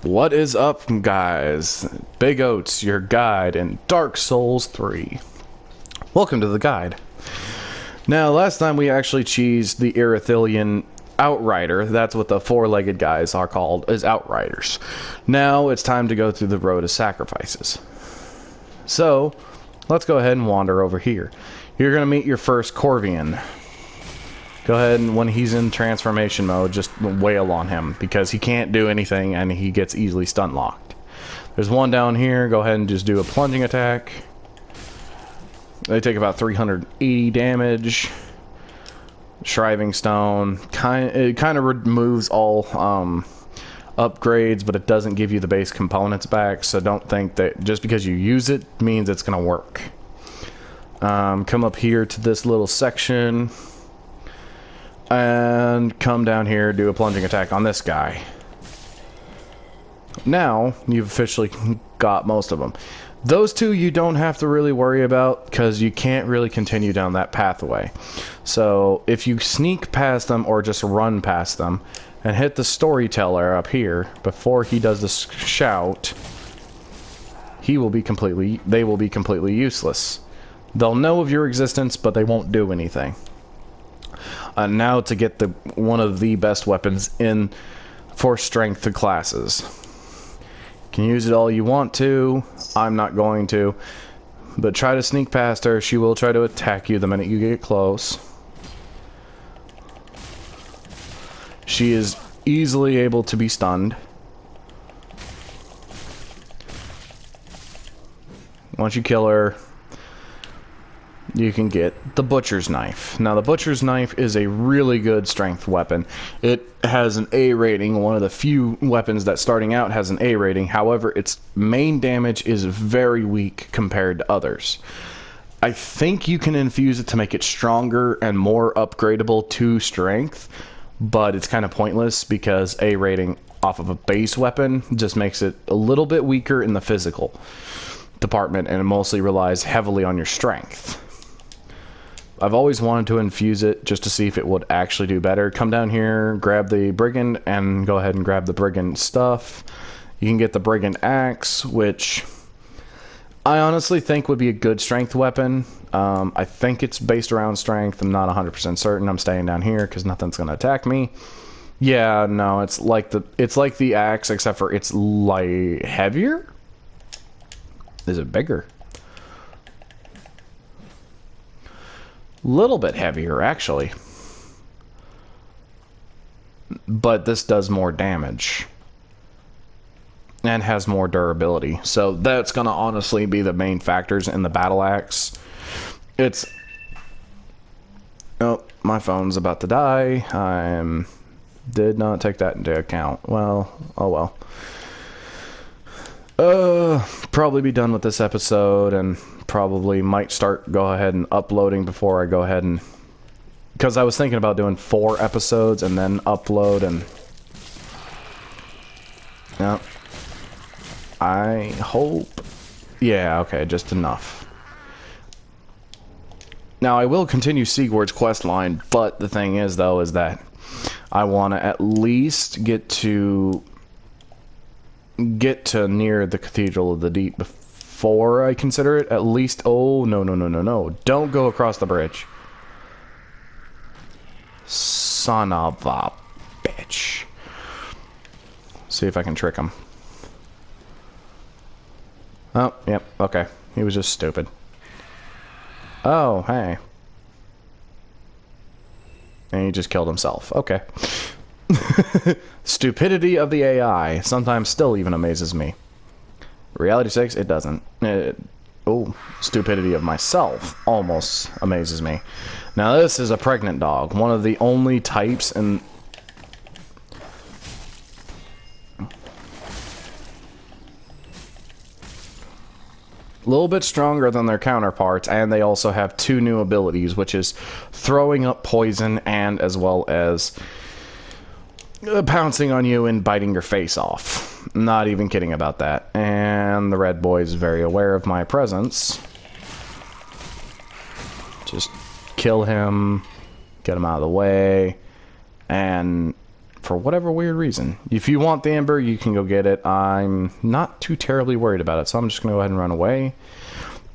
What is up, guys? Big Oats, your guide in Dark Souls 3. Welcome to the guide. Now, last time we actually cheesed the Erythilian Outrider. That's what the four-legged guys are called, is Outriders. Now it's time to go through the road of sacrifices. So, let's go ahead and wander over here. You're going to meet your first Corvian. Go ahead and when he's in transformation mode, just wail on him because he can't do anything and he gets easily stun locked. There's one down here. Go ahead and just do a plunging attack. They take about 380 damage. Shriving Stone. It kind of removes all upgrades, but it doesn't give you the base components back. So don't think that just because you use it means it's going to work. Come up here to this little section. And come down here, do a plunging attack on this guy. Now, you've officially got most of them. Those two you don't have to really worry about, because you can't really continue down that pathway. So, if you sneak past them, or just run past them, and hit the storyteller up here, before he does the shout, they will be completely useless. They'll know of your existence, but they won't do anything. Now to get one of the best weapons in for strength classes. You can use it all you want to. I'm not going to. But try to sneak past her. She will try to attack you the minute you get close. She is easily able to be stunned. Once you kill her, you can get the Butcher's Knife. Now, the Butcher's Knife is a really good strength weapon. It has an A rating, one of the few weapons that starting out has an A rating. However, its main damage is very weak compared to others. I think you can infuse it to make it stronger and more upgradable to strength, but it's kind of pointless because A rating off of a base weapon just makes it a little bit weaker in the physical department, and it mostly relies heavily on your strength. I've always wanted to infuse it just to see if it would actually do better. Come down here, grab the Brigand, and go ahead and grab the Brigand stuff. You can get the Brigand Axe, which I honestly think would be a good strength weapon. I think it's based around strength. I'm not 100% certain. I'm staying down here because nothing's going to attack me. Yeah, no, it's like the axe, except for it's like heavier? Is it bigger? Little bit heavier, actually. But this does more damage. And has more durability. So that's going to honestly be the main factors in the battle axe. It's... Oh, my phone's about to die. I did not take that into account. Well, oh well. Probably be done with this episode and probably might go ahead and uploading before I go ahead and, because I was thinking about doing 4 episodes and then upload, and yeah, I hope, yeah, okay, just enough. Now I will continue Sigurd's quest line, but the thing is though is that I want to at least get to near the Cathedral of the Deep before I consider it. At least, oh, no. Don't go across the bridge. Son of a bitch. See if I can trick him. Oh, yep, okay. He was just stupid. Oh, hey. And he just killed himself. Okay. Stupidity of the AI sometimes still even amazes me. Reality 6, it doesn't. Stupidity of myself almost amazes me. Now this is a pregnant dog, one of the only types in... A little bit stronger than their counterparts, and they also have 2 new abilities, which is throwing up poison and as well as pouncing on you and biting your face off. Not even kidding about that. And the red boy is very aware of my presence. Just kill him, get him out of the way, and for whatever weird reason. If you want the Ember, you can go get it. I'm not too terribly worried about it, so I'm just going to go ahead and run away.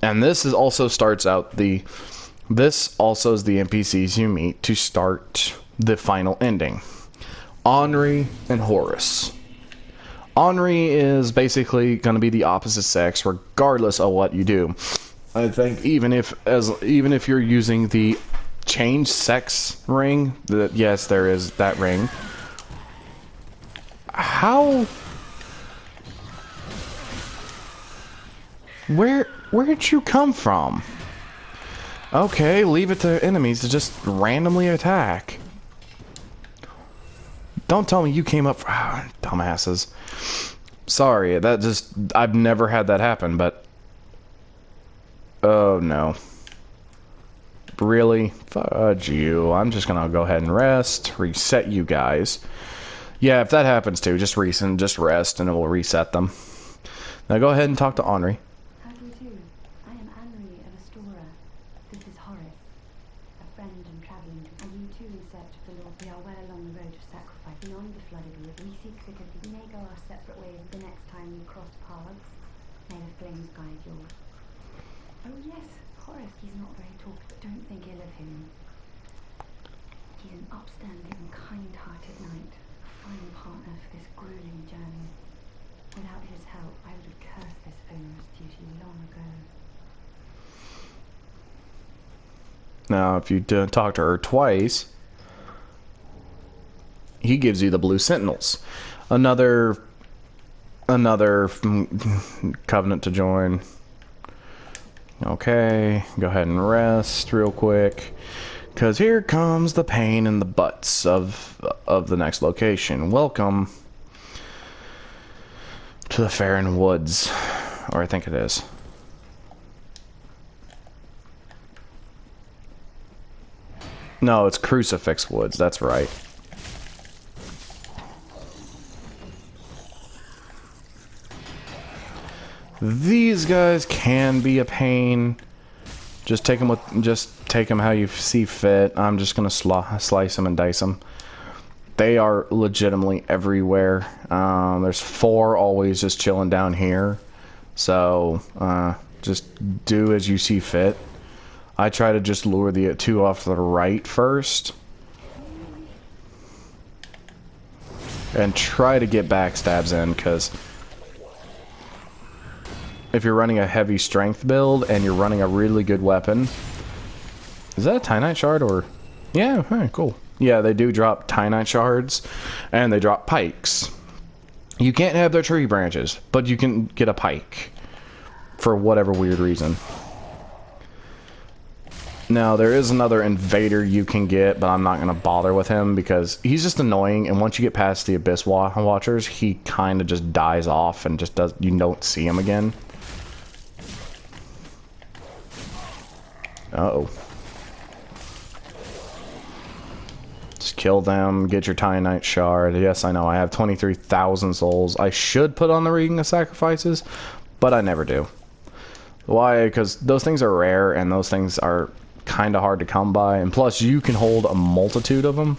And this is also starts out the... This also is the NPCs you meet to start the final ending. Henri and Horus. Henri is basically going to be the opposite sex regardless of what you do. I think even if you're using the change sex ring, yes, there is that ring. How? Where'd you come from? Okay, leave it to enemies to just randomly attack. Don't tell me you came up for... dumbasses. Sorry, that just... I've never had that happen, but... Oh, no. Really? Fudge you. I'm just gonna go ahead and rest. Reset you guys. Yeah, if that happens too, just rest, and it will reset them. Now go ahead and talk to Henri. How do you do? I am Henri of Astora. This is Horus, a friend and traveling. And you too in search of the Lord. We are well along the road of sacrifice. Beyond the flooded wood, we seek security. We may go our separate ways the next time we cross paths. May the flames guide yours. Oh yes, Horus. He's not very talkative, but don't think ill of him. He's an upstanding, kind-hearted knight. Fine partner for this grueling journey. Without his help, I would have cursed this onerous duty long ago. Now, if you talk to her twice, he gives you the Blue Sentinels. Another covenant to join. Okay, go ahead and rest real quick. Because here comes the pain in the butts of the next location. Welcome to the Faron Woods. Or I think it is. No, it's Crucifix Woods. That's right. These guys can be a pain. Just take them how you see fit. I'm just gonna slice them and dice them. They are legitimately everywhere. There's 4 always just chilling down here. So just do as you see fit. I try to just lure the 2 off to the right first. And try to get backstabs in, because if you're running a heavy strength build and you're running a really good weapon... Is that a Titanite shard or... Yeah, hey, cool. Yeah, they do drop Titanite shards and they drop pikes. You can't have their tree branches, but you can get a pike for whatever weird reason. Now, there is another invader you can get, but I'm not going to bother with him because he's just annoying, and once you get past the Abyss Watchers, he kind of just dies off and just does... You don't see him again. Uh-oh. Just kill them, get your Titanite shard. Yes, I know, I have 23,000 souls. I should put on the Reading of Sacrifices, but I never do. Why? Because those things are rare, and those things are kind of hard to come by, and plus you can hold a multitude of them.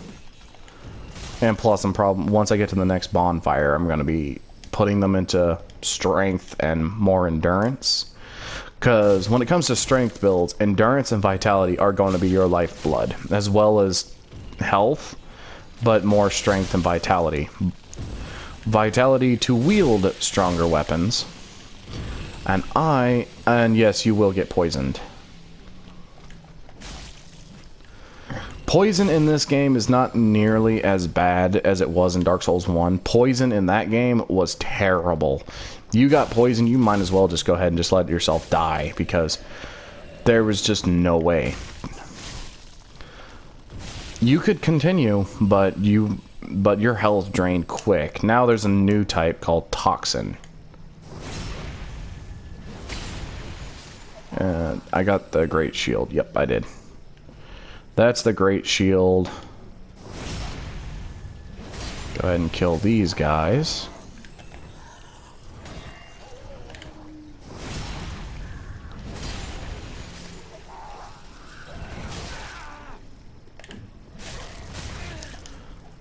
And plus, once I get to the next bonfire, I'm going to be putting them into strength and more endurance. Because when it comes to strength builds, endurance and vitality are going to be your lifeblood, as well as health, but more strength and vitality. Vitality to wield stronger weapons. And yes, you will get poisoned. Poison in this game is not nearly as bad as it was in Dark Souls 1. Poison in that game was terrible. You got poisoned, you might as well just go ahead and just let yourself die, because there was just no way. You could continue, but your health drained quick. Now there's a new type called Toxin. I got the Great Shield. Yep, I did. That's the Great Shield. Go ahead and kill these guys.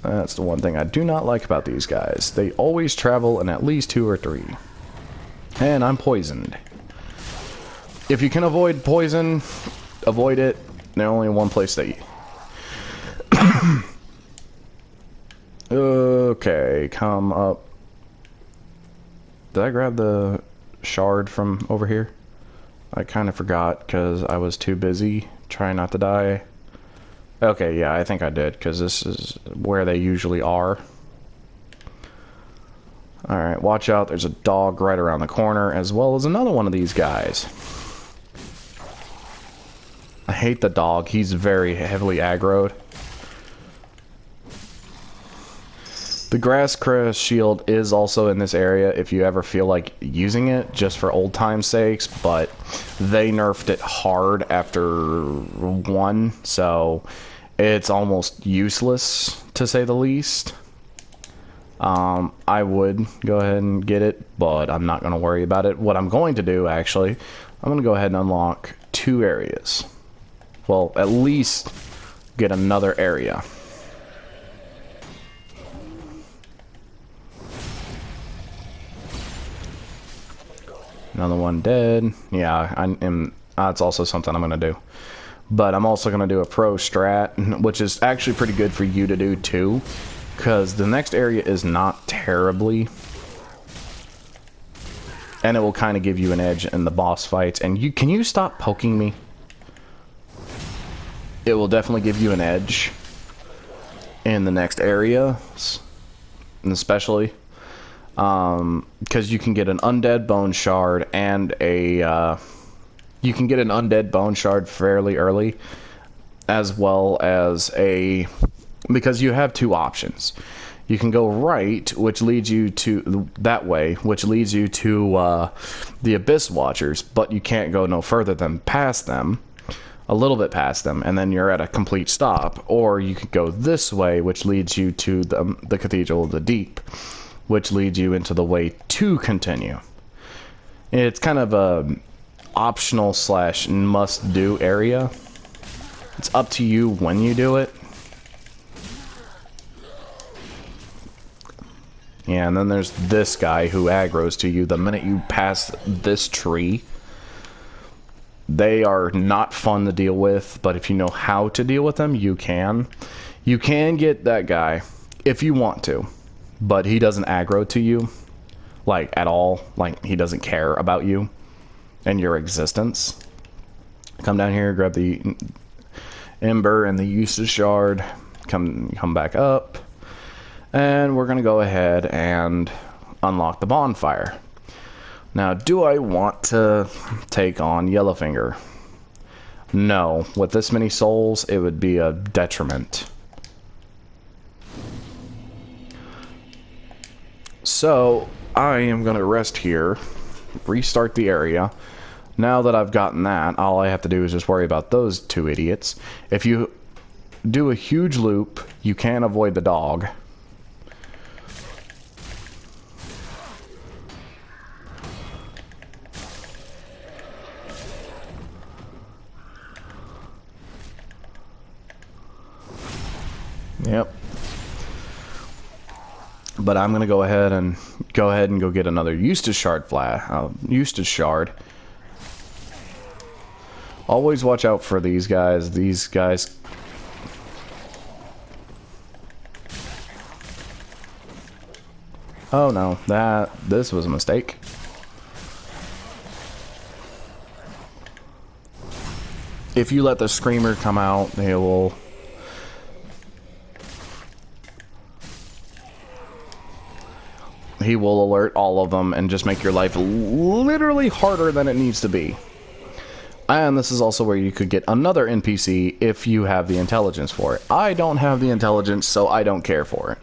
That's the one thing I do not like about these guys. They always travel in at least 2 or 3. And I'm poisoned. If you can avoid poison, avoid it. There's only one place that you... Okay, come up. Did I grab the shard from over here? I kind of forgot because I was too busy trying not to die. Okay, yeah, I think I did because this is where they usually are. Alright, watch out. There's a dog right around the corner as well as another one of these guys. I hate the dog. He's very heavily aggroed. The grass crest shield is also in this area if you ever feel like using it, just for old time's sakes, but they nerfed it hard after 1, so it's almost useless, to say the least. I would go ahead and get it, but I'm not going to worry about it. What I'm going to do, actually, I'm going to go ahead and unlock 2 areas. Well, at least get another area. Another one dead. Yeah, that's also something I'm going to do. But I'm also going to do a pro strat, which is actually pretty good for you to do too. Because the next area is not terribly. And it will kind of give you an edge in the boss fights. And can you stop poking me? It will definitely give you an edge in the next area. And especially. Because you can get an undead bone shard and a... you can get an undead bone shard fairly early. As well as a... Because you have 2 options. You can go right, which leads you to... That way, which leads you to the Abyss Watchers. But you can't go no further than past them. A little bit past them. And then you're at a complete stop. Or you could go this way, which leads you to the Cathedral of the Deep. Which leads you into the way to continue. It's kind of a optional / must do area. It's up to you when you do it. Yeah, and then there's this guy who aggroes to you the minute you pass this tree. They are not fun to deal with, but if you know how to deal with them, you can. You can get that guy if you want to. But he doesn't aggro to you, like, at all. Like, he doesn't care about you and your existence. Come down here, grab the Ember and the Eustace Shard. Come back up. And we're going to go ahead and unlock the bonfire. Now, do I want to take on Yellowfinger? No. With this many souls, it would be a detriment. So, I am going to rest here, restart the area. Now that I've gotten that, all I have to do is just worry about those 2 idiots. If you do a huge loop, you can avoid the dog. Yep. But I'm gonna go ahead and go get another Eustace Shard Eustace Shard. Always watch out for these guys. These guys. Oh no, this was a mistake. If you let the Screamer come out, they will. He will alert all of them and just make your life literally harder than it needs to be. And this is also where you could get another NPC if you have the intelligence for it. I don't have the intelligence, so I don't care for it.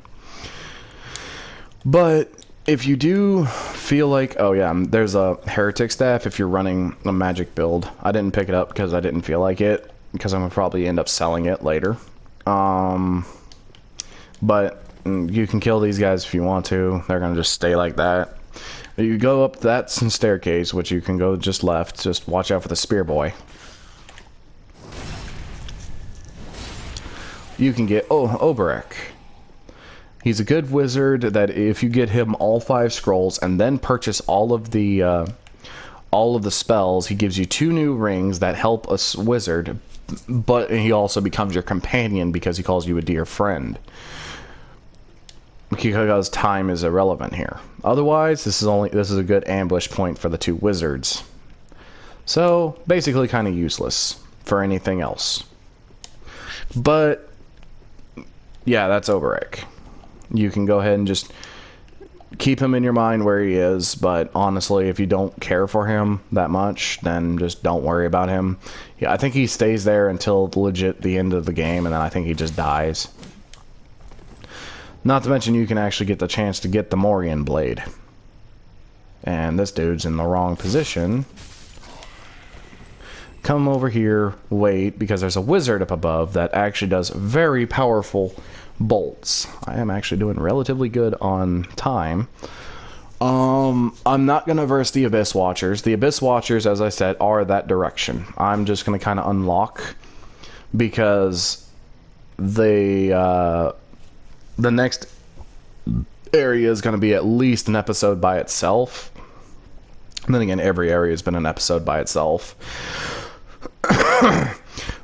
But if you do feel like... Oh yeah, there's a Heretic Staff if you're running a magic build. I didn't pick it up because I didn't feel like it, because I'm going to probably end up selling it later. But... you can kill these guys if you want to. They're going to just stay like that. You go up that staircase, which you can go just left. Just watch out for the Spear Boy. You can get Oberek. He's a good wizard that if you get him all 5 scrolls and then purchase all of the spells, he gives you 2 new rings that help a wizard, but he also becomes your companion because he calls you a dear friend. Because time is irrelevant here. Otherwise, this is a good ambush point for the 2 wizards. So, basically kind of useless for anything else. But yeah, that's Oberek. You can go ahead and just keep him in your mind where he is, but honestly, if you don't care for him that much, then just don't worry about him. Yeah, I think he stays there until legit the end of the game, and then I think he just dies. Not to mention you can actually get the chance to get the Morian Blade. And this dude's in the wrong position. Come over here, wait, because there's a wizard up above that actually does very powerful bolts. I am actually doing relatively good on time. I'm not going to verse the Abyss Watchers. The Abyss Watchers, as I said, are that direction. I'm just going to kind of unlock because the next area is going to be at least an episode by itself. And then again, every area has been an episode by itself.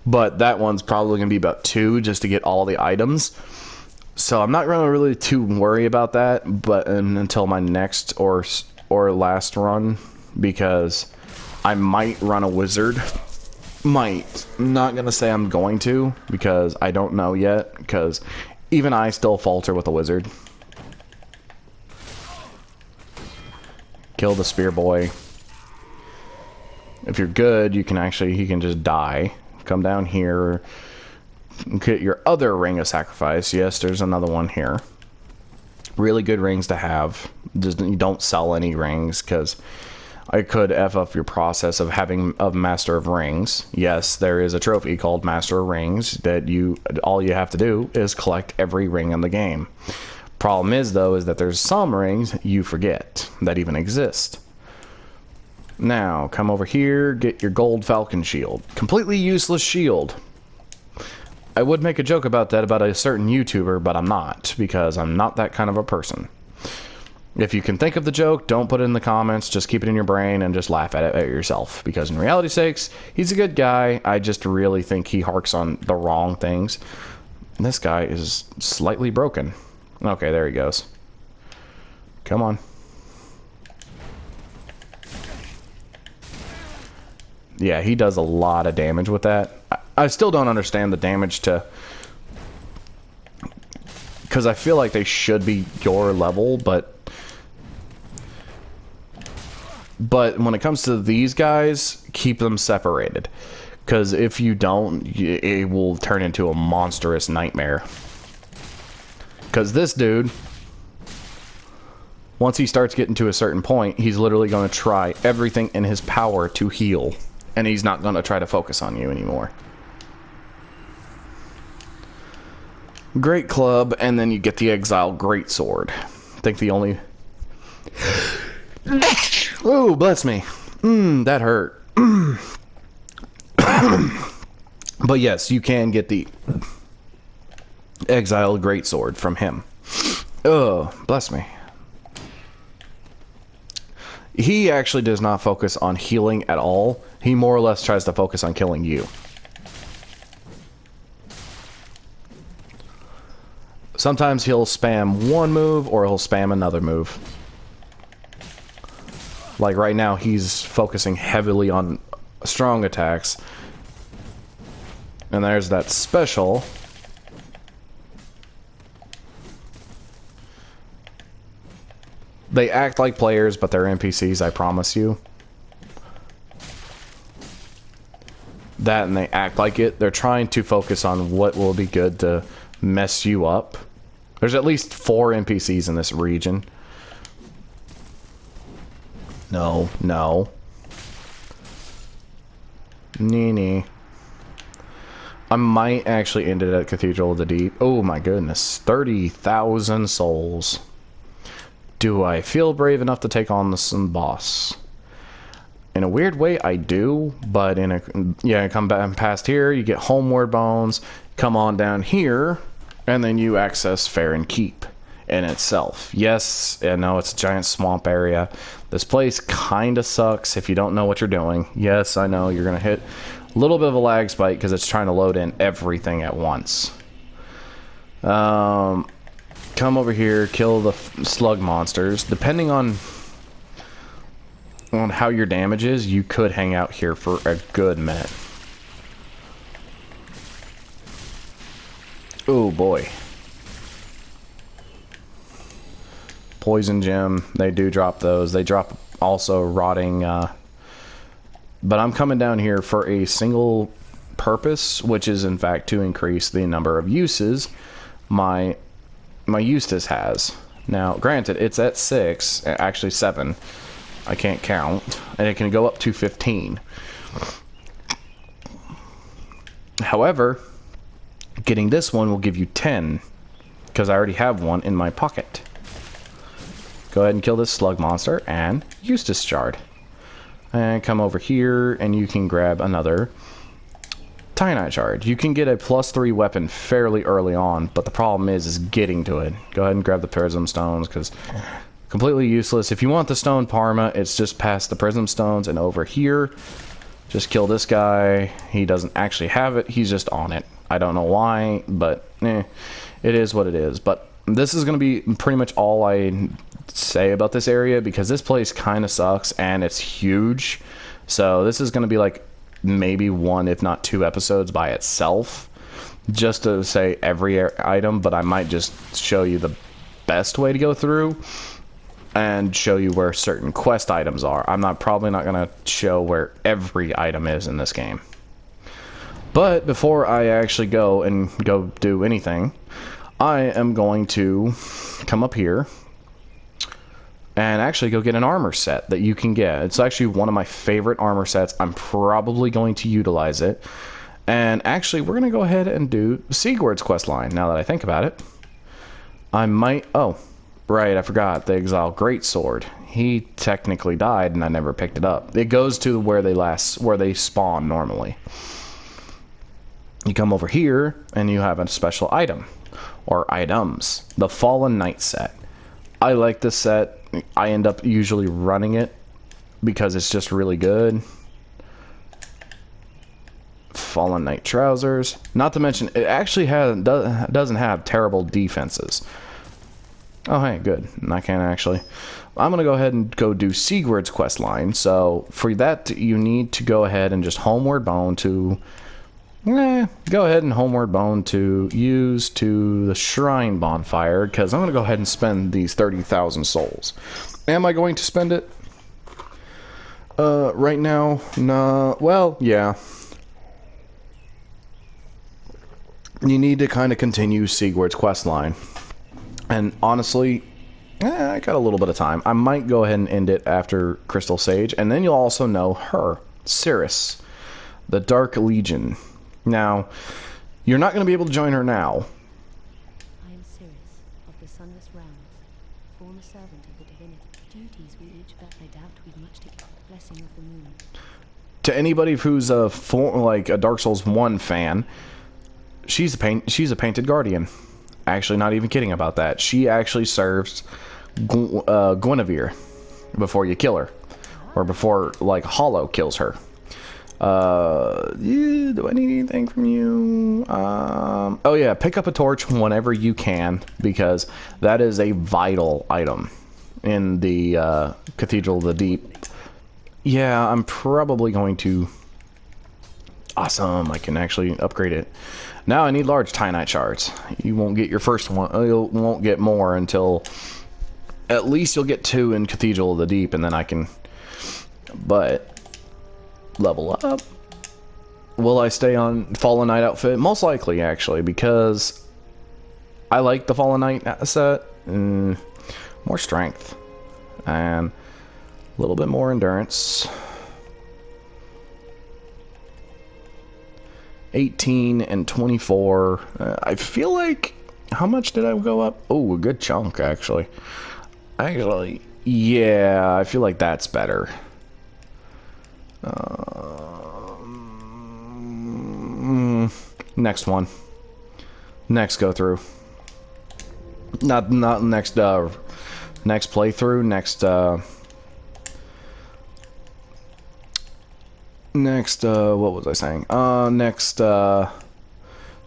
But that one's probably going to be about 2 just to get all the items. So I'm not going to really too worry about that, but until my next or last run, because I might run a wizard. Might. I'm not going to say I'm going to, because I don't know yet, because even I still falter with a wizard. Kill the spear boy. If you're good, you can actually, he can just die. Come down here, get your other ring of sacrifice. Yes, there's another one here. Really good rings to have. Just you don't sell any rings, because I could F up your process of having a Master of Rings. Yes, there is a trophy called Master of Rings that all you have to do is collect every ring in the game. Problem is, though, is that there's some rings you forget that even exist. Now, come over here, get your gold falcon shield. Completely useless shield. I would make a joke about that about a certain YouTuber, but I'm not, because I'm not that kind of a person. If you can think of the joke, don't put it in the comments, just keep it in your brain and just laugh at it yourself. Because in reality sakes, he's a good guy, I just really think he harks on the wrong things. And this guy is slightly broken. Okay, there he goes. Come on. Yeah, he does a lot of damage with that. I still don't understand the damage to... because I feel like they should be your level, but when it comes to these guys, keep them separated. Because if you don't, it will turn into a monstrous nightmare. Because this dude, once he starts getting to a certain point, he's literally going to try everything in his power to heal. And he's not going to try to focus on you anymore. Great club, and then you get the Exile Greatsword. I think the only... oh, bless me. That hurt. But yes, you can get the Exile Greatsword from him. Oh, bless me. He actually does not focus on healing at all. He more or less tries to focus on killing you. Sometimes he'll spam one move or he'll spam another move. Like right now, he's focusing heavily on strong attacks. And there's that special. They act like players, but they're NPCs, I promise you. That and they act like it. They're trying to focus on what will be good to mess you up. There's at least 4 NPCs in this region. No, no. Nee. I might actually end it at Cathedral of the Deep. Oh my goodness. 30,000 souls. Do I feel brave enough to take on this boss? In a weird way, I do, but come back past here, you get Homeward Bones, come on down here, and then you access Farron Keep. in itself. Yes, I know it's a giant swamp area. This place kind of sucks if you don't know what you're doing. Yes, I know you're going to hit a little bit of a lag spike because it's trying to load in everything at once. Come over here, kill the slug monsters. Depending on how your damage is, you could hang out here for a good minute. Oh boy. Poison gem, they do drop those. They drop also rotting, but I'm coming down here for a single purpose, which is in fact to increase the number of uses my Eustace has. Now, granted, it's at 6, actually 7. I can't count, and it can go up to 15. However, getting this one will give you 10, because I already have one in my pocket. Go ahead and kill this slug monster, and Eustace shard. And come over here, and you can grab another Titanite shard. You can get a +3 weapon fairly early on, but the problem is getting to it. Go ahead and grab the Prism Stones, because completely useless. If you want the Stone Parma, it's just past the Prism Stones and over here. Just kill this guy. He doesn't actually have it. He's just on it. I don't know why, but it is what it is. But this is going to be pretty much all I say about this area, because this place kind of sucks and it's huge. So this is going to be like maybe 1 if not 2 episodes by itself, just to say every item. But I might just show you the best way to go through and show you where certain quest items are. I'm probably not going to show where every item is in this game. But before I actually go do anything, I am going to come up here and actually go get an armor set that you can get. It's actually one of my favorite armor sets. I'm probably going to utilize it. And actually, we're going to go ahead and do Sigurd's questline, now that I think about it. I might... Oh, right, I forgot. The Exile Greatsword. He technically died, and I never picked it up. It goes to where they spawn normally. You come over here, and you have a special item. Or items. The Fallen Knight set. I like this set. I end up usually running it because it's just really good. Fallen Knight trousers. Not to mention, it actually doesn't have terrible defenses. Oh, hey, good. I can actually. I'm going to go ahead and go do Sigurd's questline. So, for that, you need to go ahead and just homeward bound to... go ahead and homeward bound to use to the Shrine Bonfire, because I'm going to go ahead and spend these 30,000 souls. Am I going to spend it? Right now? No. Well, yeah. You need to kind of continue Sigurd's questline. And honestly, I got a little bit of time. I might go ahead and end it after Crystal Sage, and then you'll also know her, Cirrus, the Dark Legion. Now, you're not going to be able to join her now. I am Cirrus, of the Sunless Realms, former servant of the divinity. Duties we each bear, I doubt we'd much to give. Blessing of the moon. To anybody who's a Dark Souls 1 fan, she's a painted guardian. Actually, not even kidding about that. She actually serves Guinevere before you kill her, or before like Hollow kills her. Yeah, do I need anything from you? Oh yeah, pick up a torch whenever you can, because that is a vital item in the Cathedral of the Deep. Yeah, I'm probably going to... Awesome, I can actually upgrade it. Now I need large Titanite shards. You won't get your first one. You won't get more until... At least you'll get 2 in Cathedral of the Deep, and then I can... But... Level up. Will I stay on Fallen Knight outfit? Most likely, actually, because I like the Fallen Knight set. More strength and a little bit more endurance. 18 and 24. I feel like, how much did I go up? Oh, a good chunk, actually. Yeah, I feel like that's better. Next one. Next go through. Not next next playthrough, next what was I saying?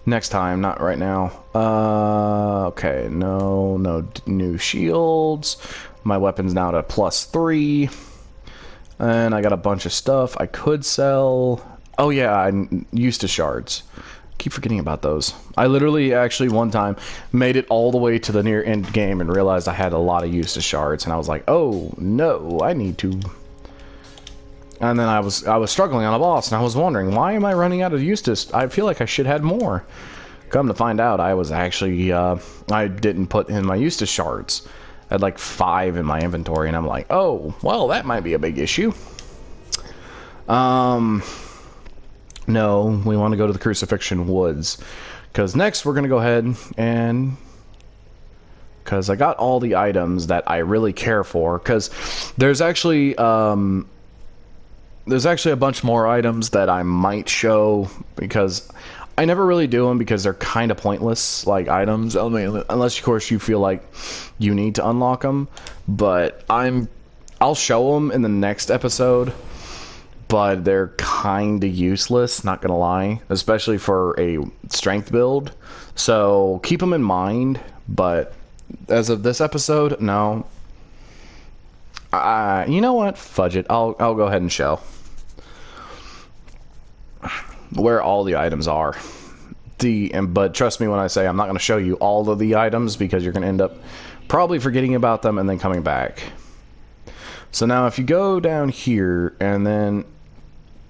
Next time, not right now. Okay, no new shields. My weapon's now at a +3. And I got a bunch of stuff I could sell. Oh yeah, I used to shards. Keep forgetting about those. I literally actually one time made it all the way to the near end game and realized I had a lot of use to shards, and I was like, oh no, I need to. And then I was struggling on a boss, and I was wondering, why am I running out of Eustace? I feel like I should have had more. Come to find out, I was actually I didn't put in my Eustace shards. I had like 5 in my inventory, and I'm like, oh well, that might be a big issue. No, we want to go to the Crucifixion Woods, because next we're gonna go ahead and, because I got all the items that I really care for, because there's actually a bunch more items that I might show, because I never really do them because they're kind of pointless, like items. I mean, unless of course you feel like you need to unlock them, but I'll show them in the next episode. But they're kind of useless, not gonna lie, especially for a strength build. So keep them in mind. But as of this episode, no. You know what? Fudge it. I'll go ahead and show where all the items are. But trust me when I say I'm not gonna show you all of the items, because you're gonna end up probably forgetting about them and then coming back. So now if you go down here and then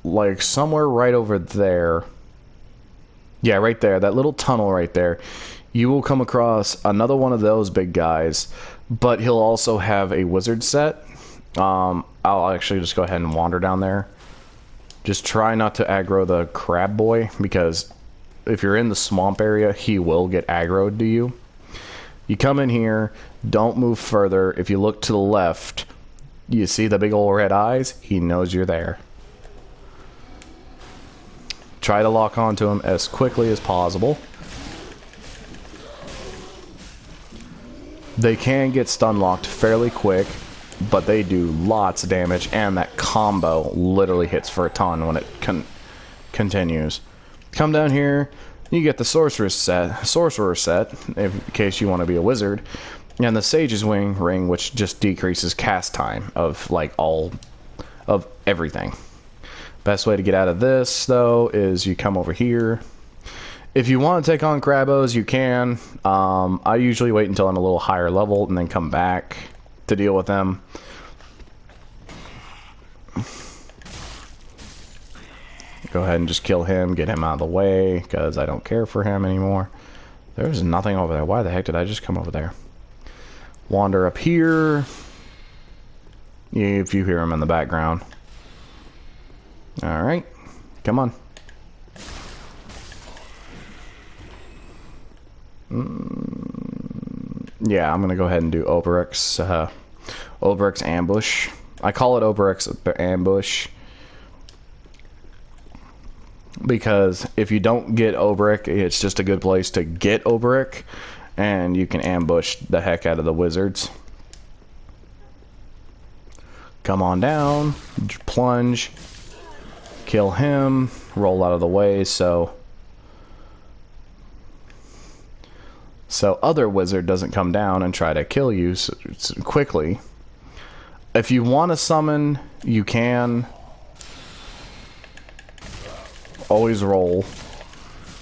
like somewhere right over there, yeah, right there, that little tunnel right there, you will come across another one of those big guys, but he'll also have a wizard set. I'll actually just go ahead and wander down there. Just try not to aggro the crab boy, because if you're in the swamp area, he will get aggroed to you. You come in here, don't move further. If you look to the left, you see the big old red eyes? He knows you're there. Try to lock onto him as quickly as possible. They can get stun locked fairly quick, but they do lots of damage, and that combo literally hits for a ton when it continues. Come down here, you get the sorcerer set, in case you want to be a wizard, and the Sage's Wing ring, which just decreases cast time of like all of everything. Best way to get out of this, though, is you come over here. If you want to take on Crabos, you can. I usually wait until I'm a little higher level and then come back to deal with them. Go ahead and just kill him, get him out of the way, because I don't care for him anymore. There's nothing over there. Why the heck did I just come over there? Wander up here. If you hear him in the background. Alright, come on. Yeah, I'm gonna go ahead and do Oberyk's ambush. I call it Oberyk's ambush because if you don't get Oberyk, it's just a good place to get Oberyk, and you can ambush the heck out of the wizards. Come on down, plunge, kill him, roll out of the way so other wizard doesn't come down and try to kill you quickly. If you want to summon, you can. Always roll.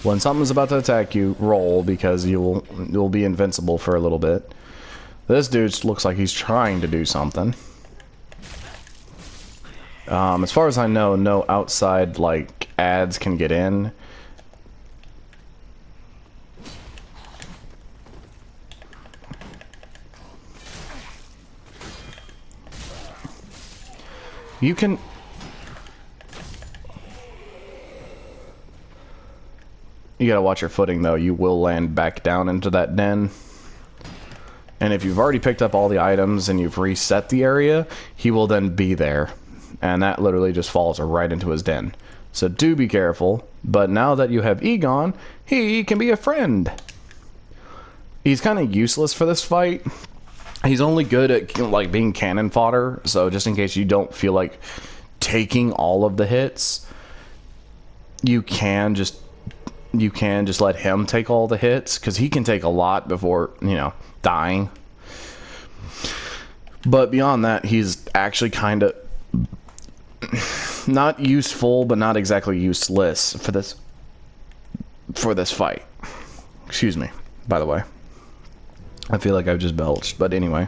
When something's about to attack you, roll, because you'll be invincible for a little bit. This dude looks like he's trying to do something. As far as I know, no outside like ads can get in. You can... You gotta watch your footing, though. You will land back down into that den. And if you've already picked up all the items and you've reset the area, he will then be there. And that literally just falls right into his den. So do be careful. But now that you have Egon, he can be a friend. He's kind of useless for this fight. He's only good at like being cannon fodder, so just in case you don't feel like taking all of the hits, you can just let him take all the hits, because he can take a lot before, you know, dying. But beyond that, he's actually kind of not useful, but not exactly useless for this fight. Excuse me, by the way. I feel like I've just belched, but anyway,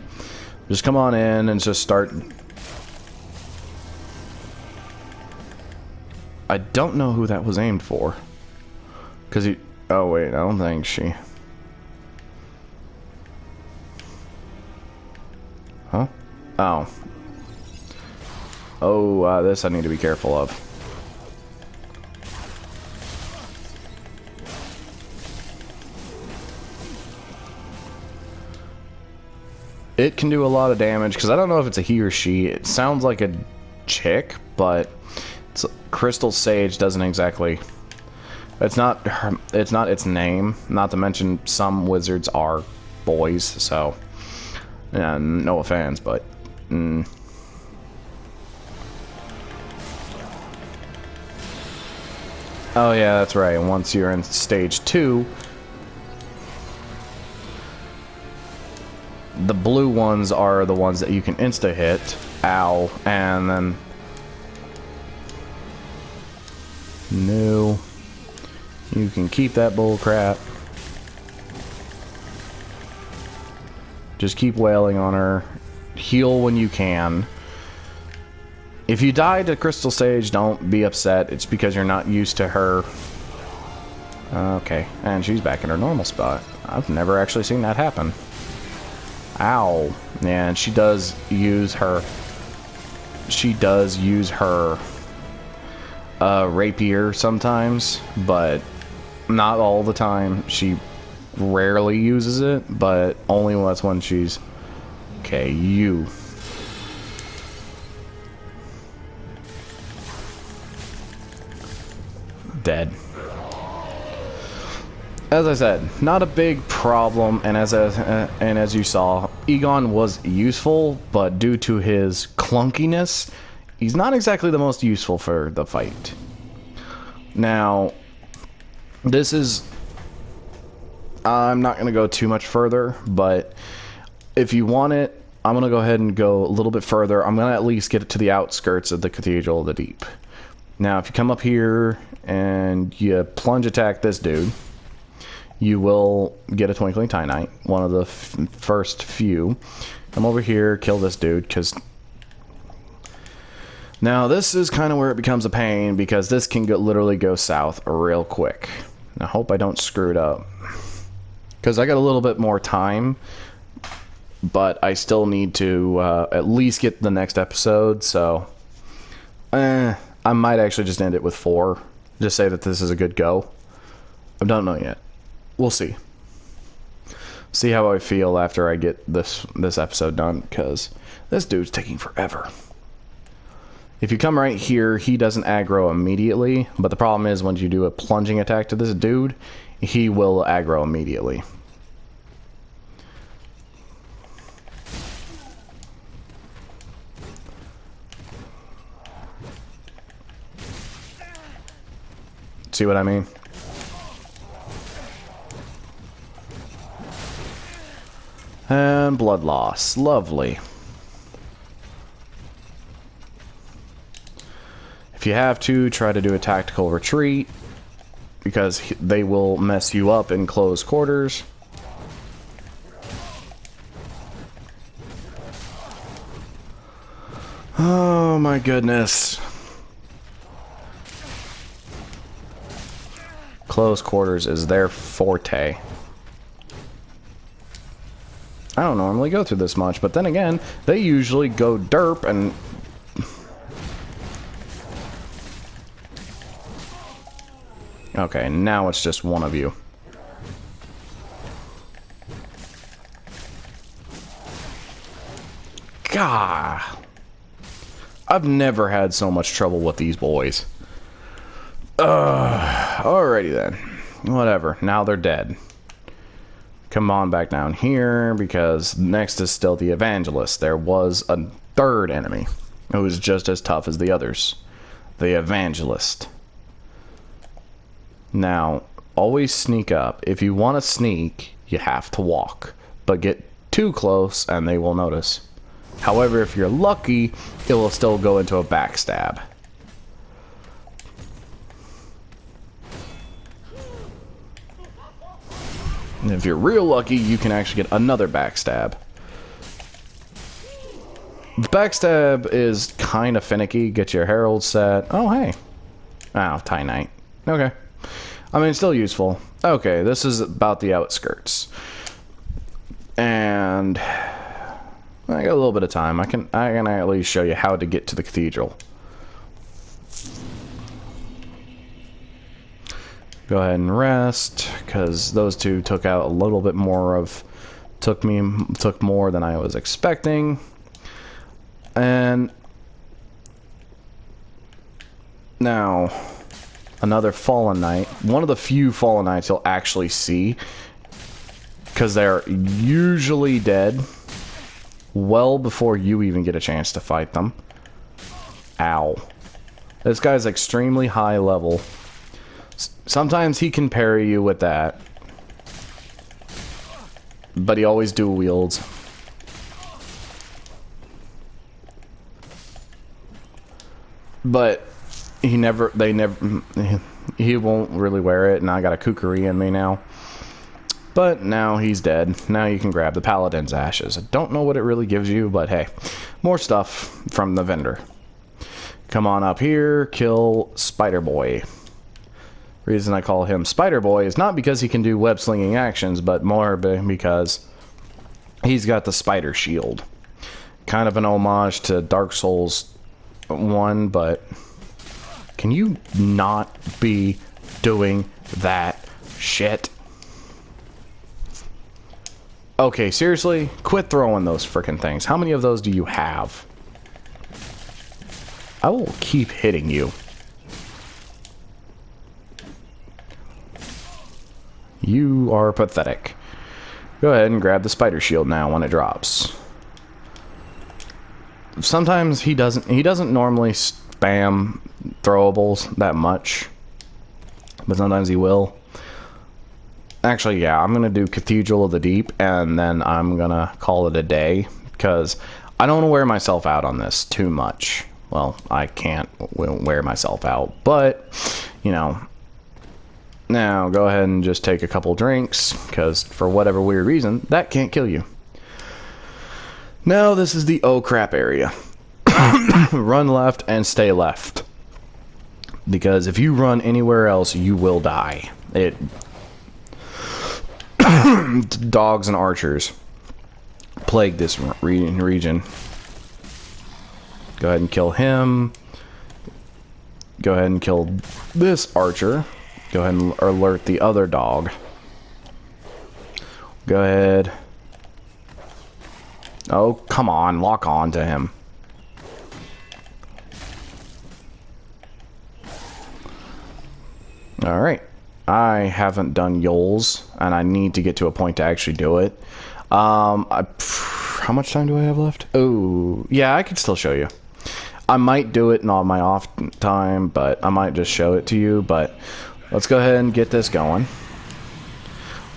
just come on in and just start. I don't know who that was aimed for, because he. Oh wait, I don't think she. Huh? Oh. Oh, this I need to be careful of. It can do a lot of damage, because I don't know if it's a he or she. It sounds like a chick, but Crystal Sage doesn't exactly... It's not its name. Not to mention some wizards are boys, so... Yeah, no offense, but... Oh yeah, that's right. And once you're in stage 2... The blue ones are the ones that you can insta-hit. Ow. And then... No. You can keep that bull crap. Just keep wailing on her. Heal when you can. If you die to Crystal Sage, don't be upset. It's because you're not used to her. Okay. And she's back in her normal spot. I've never actually seen that happen. Ow. And she does use her rapier sometimes, but not all the time. She rarely uses it, but only when she's... Okay, you. Dead. As I said, not a big problem, and as you saw, Egon was useful, but due to his clunkiness, he's not exactly the most useful for the fight. Now, this is... I'm not going to go too much further, but if you want it, I'm going to go ahead and go a little bit further. I'm going to at least get it to the outskirts of the Cathedral of the Deep. Now, if you come up here and you plunge attack this dude, you will get a Twinkling Titanite, one of the first few. Come over here, kill this dude, because... Now, this is kind of where it becomes a pain, because this can literally go south real quick. I hope I don't screw it up. Because I got a little bit more time, but I still need to at least get the next episode, so... I might actually just end it with 4. Just say that this is a good go. I don't know yet. We'll see. See how I feel after I get this episode done, because this dude's taking forever. If you come right here, he doesn't aggro immediately, but the problem is when you do a plunging attack to this dude, he will aggro immediately. See what I mean? And blood loss. Lovely. If you have to, try to do a tactical retreat, because they will mess you up in close quarters. Oh my goodness. Close quarters is their forte. I don't normally go through this much, but then again, they usually go derp and... Okay, now it's just one of you. God. I've never had so much trouble with these boys. Alrighty then. Whatever. Now they're dead. come on back down here, because next is still the Evangelist. There was a third enemy who was just as tough as the others. The Evangelist. Now, always sneak up. If you want to sneak, you have to walk. But get too close and they will notice. However, if you're lucky, it will still go into a backstab. And if you're real lucky, you can actually get another backstab. The backstab is kind of finicky. Get your Herald set. Oh, hey. Oh, tie Knight. Okay. I mean, still useful. Okay, this is about the outskirts. And I got a little bit of time. I can at least show you how to get to the cathedral. Go ahead and rest, because those two took out a little bit more of... Took more than I was expecting. And... Now... Another Fallen Knight. One of the few Fallen Knights you'll actually see. Because they're usually dead. Well before you even get a chance to fight them. Ow. This guy's extremely high level. Sometimes he can parry you with that. But he always dual wields. But he won't really wear it, and I got a Kukuri in me now. But now he's dead. Now you can grab the Paladin's Ashes. I don't know what it really gives you, but hey. More stuff from the vendor. Come on up here, kill Spider Boy. Reason I call him Spider Boy is not because he can do web slinging actions, but more because he's got the spider shield. Kind of an homage to Dark Souls 1, but can you not be doing that shit? Okay, seriously? Quit throwing those frickin' things. How many of those do you have? I will keep hitting you. You are pathetic. Go ahead and grab the spider shield now when it drops. Sometimes he doesn't normally spam throwables that much, but sometimes he will. Actually, yeah, I'm gonna do Cathedral of the Deep, and then I'm gonna call it a day, because I don't want to wear myself out on this too much. Well, I can't wear myself out, but, you know. Now, go ahead and just take a couple drinks, because for whatever weird reason, that can't kill you. Now, this is the oh crap area. Run left and stay left. Because if you run anywhere else, you will die. Dogs and archers plague this region. Go ahead and kill him. Go ahead and kill this archer. Go ahead and alert the other dog. Go ahead. Oh, come on. Lock on to him. Alright. I haven't done Yols, and I need to get to a point to actually do it. How much time do I have left? Oh, yeah, I could still show you. I might do it on my off time, but I might just show it to you, but let's go ahead and get this going.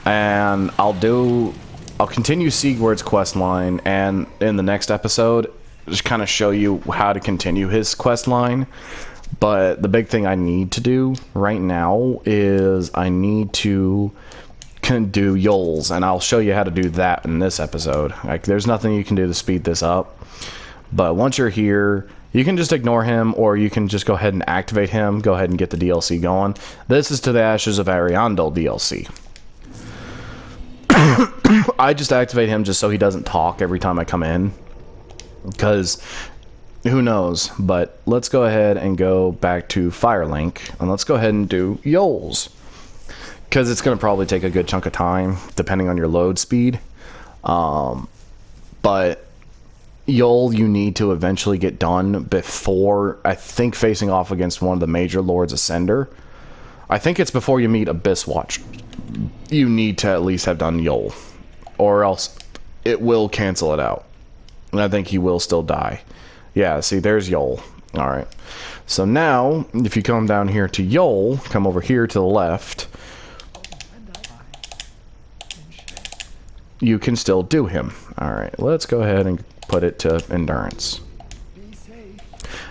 And I'll continue Siegward's quest line, and in the next episode, just kind of show you how to continue his quest line. But the big thing I need to do right now is I need to do Yols, and I'll show you how to do that in this episode. Like, there's nothing you can do to speed this up. But once you're here, you can just ignore him, or you can just go ahead and activate him. Go ahead and get the DLC going. This is to the Ashes of Ariandel DLC. I just activate him just so he doesn't talk every time I come in. Because who knows? But let's go ahead and go back to Firelink, and let's go ahead and do Yols. Because it's going to probably take a good chunk of time, depending on your load speed. But Yol, you need to eventually get done before, I think, facing off against one of the major Lords Ascender. I think it's before you meet Abyss Watch. You need to at least have done Yol. or else it will cancel it out. And I think he will still die. Yeah, see, there's Yol. Alright. So now, if you come down here to Yol, come over here to the left, you can still do him. Alright, let's go ahead and put it to endurance.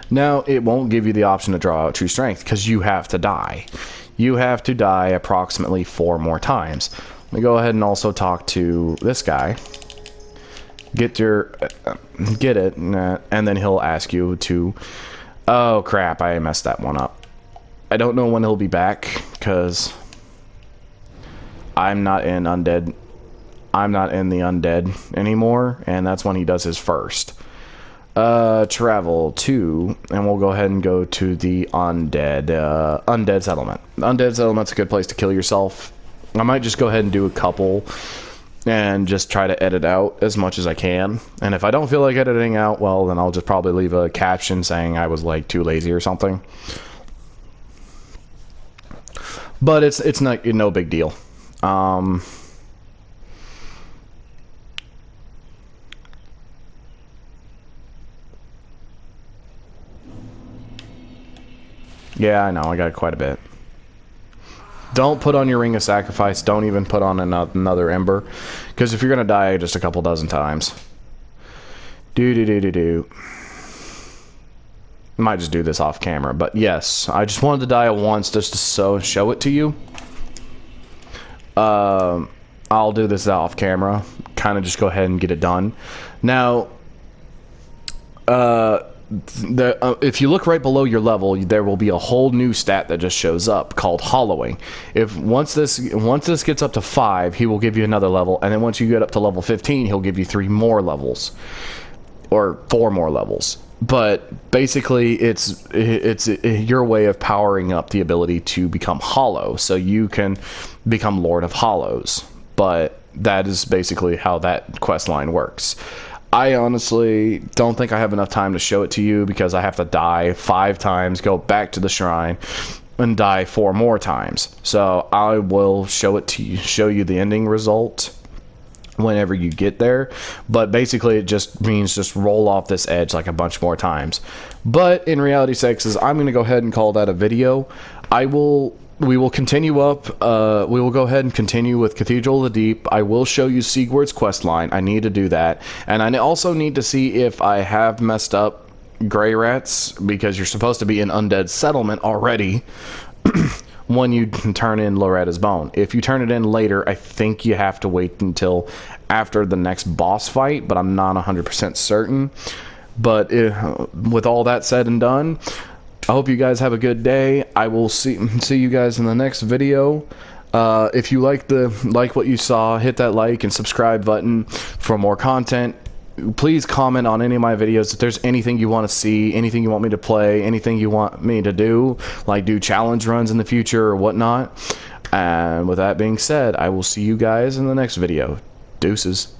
Now, it won't give you the option to draw out true strength, because you have to die. You have to die approximately 4 more times. Let me go ahead and also talk to this guy. Get it, and then he'll ask you to... Oh, crap, I messed that one up. I don't know when he'll be back, because I'm not in undead. I'm not in the undead anymore, and that's when he does his first. Travel to, and we'll go ahead and go to the undead settlement. Undead settlement's a good place to kill yourself. I might just go ahead and do a couple and just try to edit out as much as I can. And if I don't feel like editing out, well, then I'll just probably leave a caption saying I was like too lazy or something. But it's not no big deal. Yeah, I know, I got quite a bit. Don't put on your Ring of Sacrifice. Don't even put on another Ember. Because if you're going to die just a couple dozen times. Might just do this off camera. But yes, I just wanted to die once just to show it to you. I'll do this off camera. Kind of just go ahead and get it done. Now, if you look right below your level, there will be a whole new stat that just shows up called Hollowing. Once this gets up to 5, he will give you another level, and then once you get up to level 15, he'll give you 3 more levels, or 4 more levels. But basically, it's your way of powering up the ability to become Hollow, so you can become Lord of Hollows. But that is basically how that quest line works. I honestly don't think I have enough time to show it to you because I have to die 5 times, go back to the shrine, and die 4 more times. So I will show it to you, show you the ending result whenever you get there. But basically it just means just roll off this edge like a bunch more times. But in Reality Sexes, I'm going to go ahead and call that a video. We will continue up. We will go ahead and continue with Cathedral of the Deep. I will show you Siegward's questline. I need to do that. And I also need to see if I have messed up Grey Rats, because you're supposed to be in Undead Settlement already when you turn in Loretta's Bone. If you turn it in later, I think you have to wait until after the next boss fight, but I'm not 100% certain. But with all that said and done, I hope you guys have a good day. I will see you guys in the next video. If you like what you saw, hit that like and subscribe button for more content. Please comment on any of my videos if there's anything you want to see, anything you want me to play, anything you want me to do, like do challenge runs in the future or whatnot. And with that being said, I will see you guys in the next video. Deuces.